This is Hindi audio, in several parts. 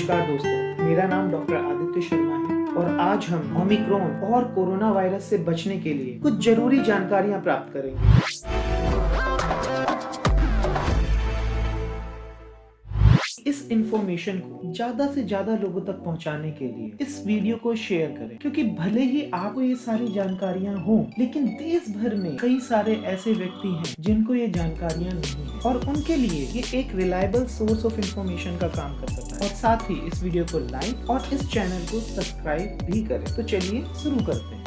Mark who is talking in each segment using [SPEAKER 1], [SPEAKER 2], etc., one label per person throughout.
[SPEAKER 1] नमस्कार दोस्तों, मेरा नाम डॉक्टर आदित्य शर्मा है और आज हम ओमिक्रॉन और कोरोना वायरस से बचने के लिए कुछ जरूरी जानकारियां प्राप्त करेंगे। इस इंफॉर्मेशन को ज्यादा से ज्यादा लोगों तक पहुंचाने के लिए इस वीडियो को शेयर करें, क्योंकि भले ही आपको ये सारी जानकारियां हो, लेकिन देश भर में कई सारे ऐसे व्यक्ति हैं जिनको ये जानकारियां नहीं है और उनके लिए ये एक रिलायबल सोर्स ऑफ इंफॉर्मेशन का काम कर सकता है। और साथ ही इस वीडियो को लाइक और इस चैनल को सब्सक्राइब भी करें। तो चलिए शुरू करते हैं।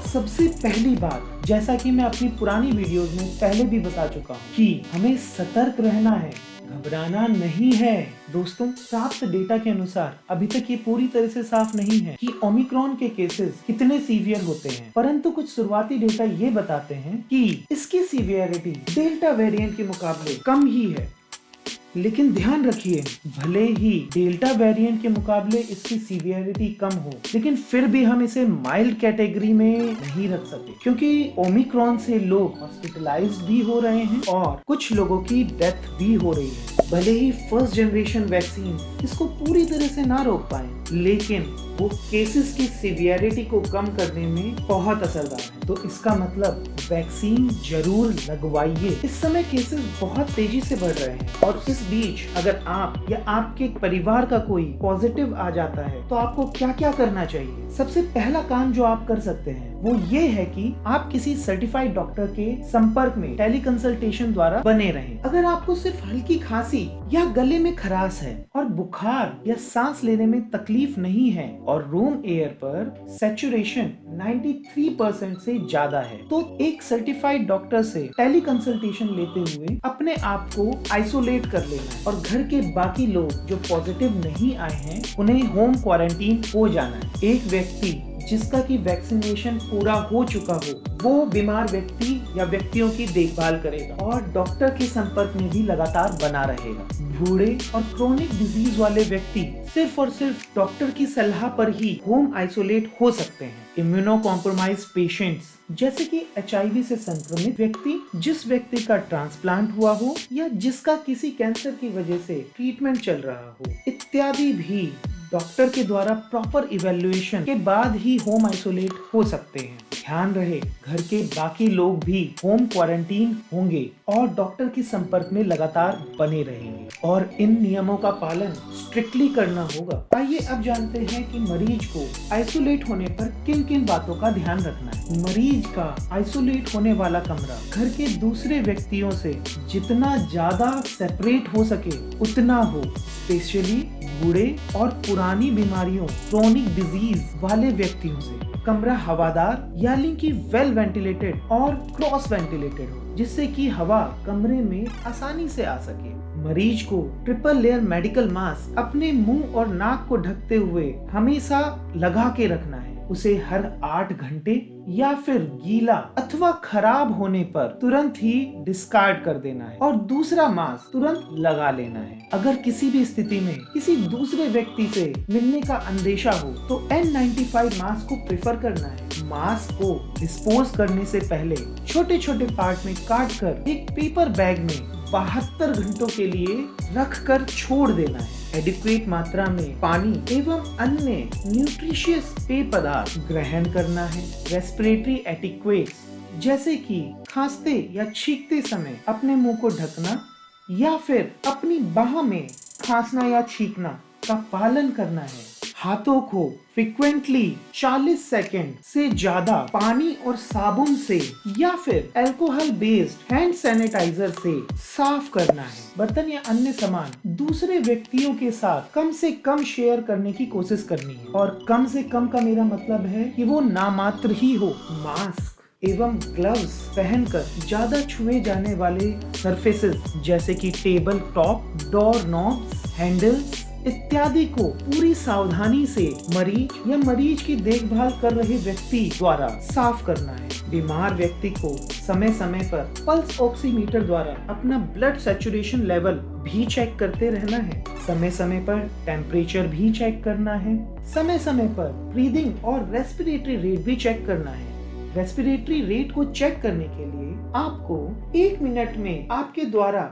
[SPEAKER 1] सबसे पहली बात, जैसा कि मैं अपनी पुरानी वीडियोस में पहले भी बता चुका हूँ कि हमें सतर्क रहना है, घबराना नहीं है। दोस्तों, प्राप्त डेटा के अनुसार अभी तक ये पूरी तरह से साफ नहीं है कि ओमिक्रॉन के केसेस कितने सीवियर होते हैं, परंतु कुछ शुरुआती डेटा ये बताते हैं कि इसकी सीवियरिटी डेल्टा वेरिएंट के मुकाबले कम ही है। लेकिन ध्यान रखिए, भले ही डेल्टा वेरिएंट के मुकाबले इसकी सीवियरिटी कम हो, लेकिन फिर भी हम इसे माइल्ड कैटेगरी में नहीं रख सकते, क्योंकि ओमिक्रॉन से लोग हॉस्पिटलाइज्ड भी हो रहे हैं और कुछ लोगों की डेथ भी हो रही है। भले ही फर्स्ट जनरेशन वैक्सीन इसको पूरी तरह से ना रोक पाए, लेकिन वो केसेस की सीवियरिटी को कम करने में बहुत असरदार है। तो इसका मतलब वैक्सीन जरूर लगवाइए। इस समय केसेस बहुत तेजी से बढ़ रहे हैं और इस बीच अगर आप या आपके परिवार का कोई पॉजिटिव आ जाता है तो आपको क्या क्या करना चाहिए। सबसे पहला काम जो आप कर सकते हैं वो ये है कि आप किसी सर्टिफाइड डॉक्टर के संपर्क में टेली कंसल्टेशन द्वारा बने रहें। अगर आपको सिर्फ हल्की खांसी या गले में खराश है और बुखार या सांस लेने में तकलीफ नहीं है और रूम एयर पर सैचुरेशन 93% से ज्यादा है, तो एक सर्टिफाइड डॉक्टर से टेली कंसल्टेशन लेते हुए अपने आप को आइसोलेट कर लेना है और घर के बाकी लोग जो पॉजिटिव नहीं आए हैं उन्हें होम क्वारंटीन हो जाना है। एक व्यक्ति जिसका की वैक्सीनेशन पूरा हो चुका हो वो बीमार व्यक्ति या व्यक्तियों की देखभाल करेगा और डॉक्टर के संपर्क में भी लगातार बना रहेगा। बूढ़े और क्रोनिक डिजीज वाले व्यक्ति सिर्फ और सिर्फ डॉक्टर की सलाह पर ही होम आइसोलेट हो सकते हैं। इम्यूनो कॉम्प्रोमाइज पेशेंट्स जैसे कि HIV से संक्रमित व्यक्ति, जिस व्यक्ति का ट्रांसप्लांट हुआ हो या जिसका किसी कैंसर की वजह से ट्रीटमेंट चल रहा हो इत्यादि भी डॉक्टर के द्वारा प्रॉपर इवैल्यूएशन के बाद ही होम आइसोलेट हो सकते हैं। ध्यान रहे, घर के बाकी लोग भी होम क्वारंटीन होंगे और डॉक्टर के संपर्क में लगातार बने रहेंगे और इन नियमों का पालन स्ट्रिक्टली करना होगा। आइए अब जानते हैं कि मरीज को आइसोलेट होने पर किन किन बातों का ध्यान रखना है। मरीज का आइसोलेट होने वाला कमरा घर के दूसरे व्यक्तियों से जितना ज्यादा सेपरेट हो सके उतना हो। स्पेशली बूढ़े और पुरानी बीमारियों क्रोनिक डिजीज वाले व्यक्तियों से कमरा हवादार यानी कि वेल वेंटिलेटेड और क्रॉस वेंटिलेटेड हो, जिससे कि हवा कमरे में आसानी से आ सके। मरीज को ट्रिपल लेयर मेडिकल मास्क अपने मुंह और नाक को ढकते हुए हमेशा लगा के रखना है। उसे हर 8 घंटे या फिर गीला अथवा खराब होने पर तुरंत ही डिस्कार्ड कर देना है और दूसरा मास्क तुरंत लगा लेना है। अगर किसी भी स्थिति में किसी दूसरे व्यक्ति से मिलने का अंदेशा हो तो N95 मास्क को प्रेफर करना है। मास्क को डिस्पोज करने से पहले छोटे छोटे पार्ट में काट कर एक पेपर बैग में 72 घंटों के लिए रख कर छोड़ देना है। एडिक्वेट मात्रा में पानी एवं अन्य न्यूट्रिशियस पेय पदार्थ ग्रहण करना है। रेस्पिरेटरी एटिक्वेट्स जैसे कि खांसते या छींकते समय अपने मुंह को ढकना या फिर अपनी बाह में खांसना या छींकना का पालन करना है। हाथों को फ्रीक्वेंटली 40 सेकेंड से ज्यादा पानी और साबुन से या फिर अल्कोहल बेस्ड हैंड सैनिटाइजर से साफ करना है। बर्तन या अन्य सामान दूसरे व्यक्तियों के साथ कम से कम शेयर करने की कोशिश करनी है और कम से कम का मेरा मतलब है कि वो नामात्र ही हो। मास्क एवं ग्लव्स पहनकर ज्यादा छुए जाने वाले सरफेसेस जैसे कि table top, door knobs, handles इत्यादि को पूरी सावधानी से मरीज या मरीज की देखभाल कर रहे व्यक्ति द्वारा साफ करना है। बीमार व्यक्ति को समय समय पर पल्स ऑक्सीमीटर द्वारा अपना ब्लड सैचुरेशन लेवल भी चेक करते रहना है। समय समय पर टेम्परेचर भी चेक करना है। समय समय पर ब्रीदिंग और रेस्पिरेटरी रेट भी चेक करना है। रेस्पिरेटरी रेट को चेक करने के लिए आपको 1 मिनट में आपके द्वारा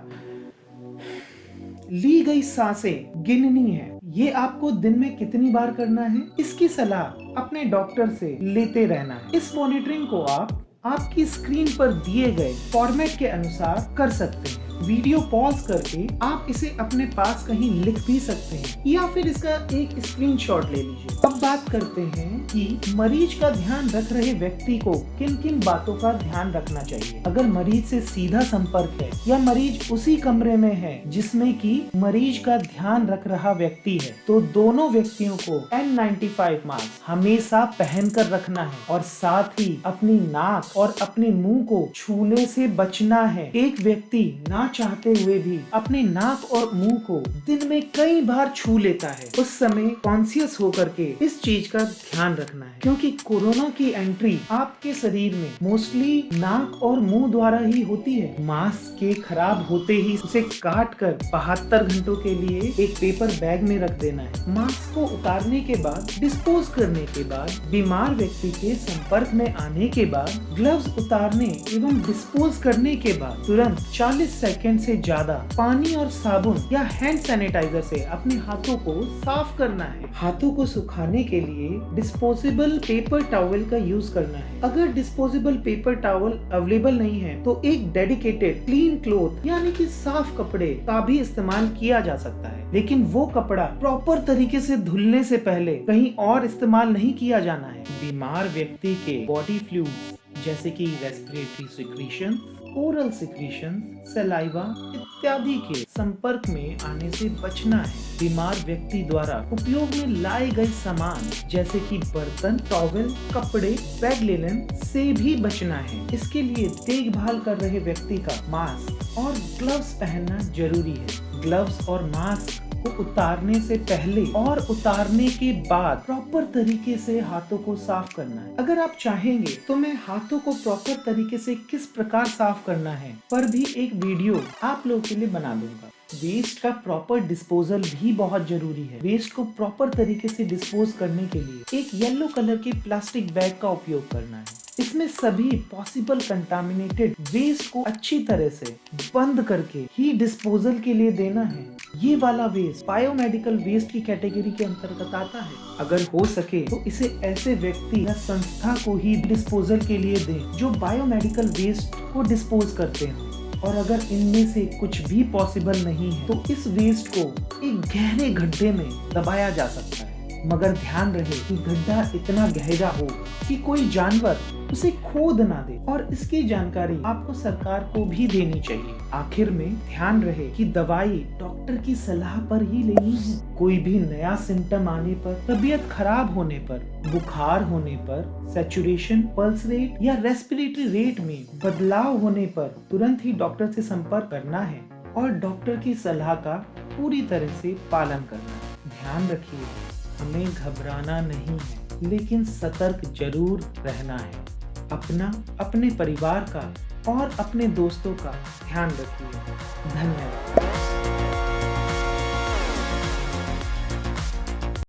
[SPEAKER 1] ली गई सांसें गिननी है। ये आपको दिन में कितनी बार करना है, इसकी सलाह अपने डॉक्टर से लेते रहना है। इस मॉनिटरिंग को आप आपकी स्क्रीन पर दिए गए फॉर्मेट के अनुसार कर सकते हैं। वीडियो पॉज करके आप इसे अपने पास कहीं लिख भी सकते हैं या फिर इसका एक स्क्रीनशॉट ले लीजिए। अब बात करते हैं कि मरीज का ध्यान रख रहे व्यक्ति को किन किन बातों का ध्यान रखना चाहिए। अगर मरीज से सीधा संपर्क है या मरीज उसी कमरे में है जिसमें कि मरीज का ध्यान रख रहा व्यक्ति है, तो दोनों व्यक्तियों को N95 मास्क हमेशा पहन कर रखना है और साथ ही अपनी नाक और अपने मुंह को छूने से बचना है। एक व्यक्ति ना चाहते हुए भी अपने नाक और मुंह को दिन में कई बार छू लेता है। उस समय कॉन्शियस होकर के इस चीज का ध्यान रखना है, क्योंकि कोरोना की एंट्री आपके शरीर में मोस्टली नाक और मुंह द्वारा ही होती है। मास्क के खराब होते ही उसे काट कर 72 घंटों के लिए एक पेपर बैग में रख देना है। मास्क को उतारने के बाद, डिस्पोज करने के बाद, बीमार व्यक्ति के संपर्क में आने के बाद, ग्लव्स उतारने एवं डिस्पोज करने के बाद तुरंत 40 सेकंड से ज्यादा पानी और साबुन या हैंड सैनिटाइजर से अपने हाथों को साफ करना है। हाथों को सुखाने के लिए डिस्पोजेबल पेपर टॉवल का यूज करना है। अगर डिस्पोजेबल पेपर टॉवल अवेलेबल नहीं है तो एक डेडिकेटेड क्लीन क्लॉथ यानी कि साफ कपड़े का भी इस्तेमाल किया जा सकता है, लेकिन वो कपड़ा प्रॉपर तरीके से धुलने से पहले कहीं और इस्तेमाल नहीं किया जाना है। बीमार व्यक्ति के बॉडी फ्लूइड्स जैसे कि respiratory secretion, oral secretion, saliva इत्यादि के संपर्क में आने से बचना है। बीमार व्यक्ति द्वारा उपयोग में लाए गए सामान जैसे कि बर्तन, टॉवल, कपड़े, बेड लिनन से भी बचना है। इसके लिए देखभाल कर रहे व्यक्ति का मास्क और ग्लव्स पहनना जरूरी है। ग्लव्स और मास्क को उतारने से पहले और उतारने के बाद प्रॉपर तरीके से हाथों को साफ करना है। अगर आप चाहेंगे तो मैं हाथों को प्रॉपर तरीके से किस प्रकार साफ करना है पर भी एक वीडियो आप लोगों के लिए बना दूंगा। वेस्ट का प्रॉपर डिस्पोजल भी बहुत जरूरी है। वेस्ट को प्रॉपर तरीके से डिस्पोज करने के लिए एक येलो कलर के प्लास्टिक बैग का उपयोग करना है। इसमें सभी पॉसिबल कंटामिनेटेड वेस्ट को अच्छी तरह से बंद करके ही डिस्पोजल के लिए देना है। ये वाला वेस्ट बायोमेडिकल वेस्ट की कैटेगरी के अंतर्गत आता है। अगर हो सके तो इसे ऐसे व्यक्ति या संस्था को ही डिस्पोजल के लिए दें जो बायोमेडिकल वेस्ट को डिस्पोज करते हैं। और अगर इनमें से कुछ भी पॉसिबल नहीं है तो इस वेस्ट को एक गहरे गड्ढे में दबाया जा सकता है, मगर ध्यान रहे कि गड्ढा इतना गहरा हो कि कोई जानवर उसे खोद ना दे, और इसकी जानकारी आपको सरकार को भी देनी चाहिए। आखिर में ध्यान रहे कि दवाई डॉक्टर की सलाह पर ही लेनी है। कोई भी नया सिम्टम आने पर, तबीयत खराब होने पर, बुखार होने पर, सैचुरेशन, पल्स रेट या रेस्पिरेटरी रेट में बदलाव होने पर तुरंत ही डॉक्टर से संपर्क करना है और डॉक्टर की सलाह का पूरी तरह से पालन करना है। ध्यान रखिए, हमें घबराना नहीं है, लेकिन सतर्क जरूर रहना है। अपना, अपने परिवार का और अपने दोस्तों का ध्यान रखिए। धन्यवाद।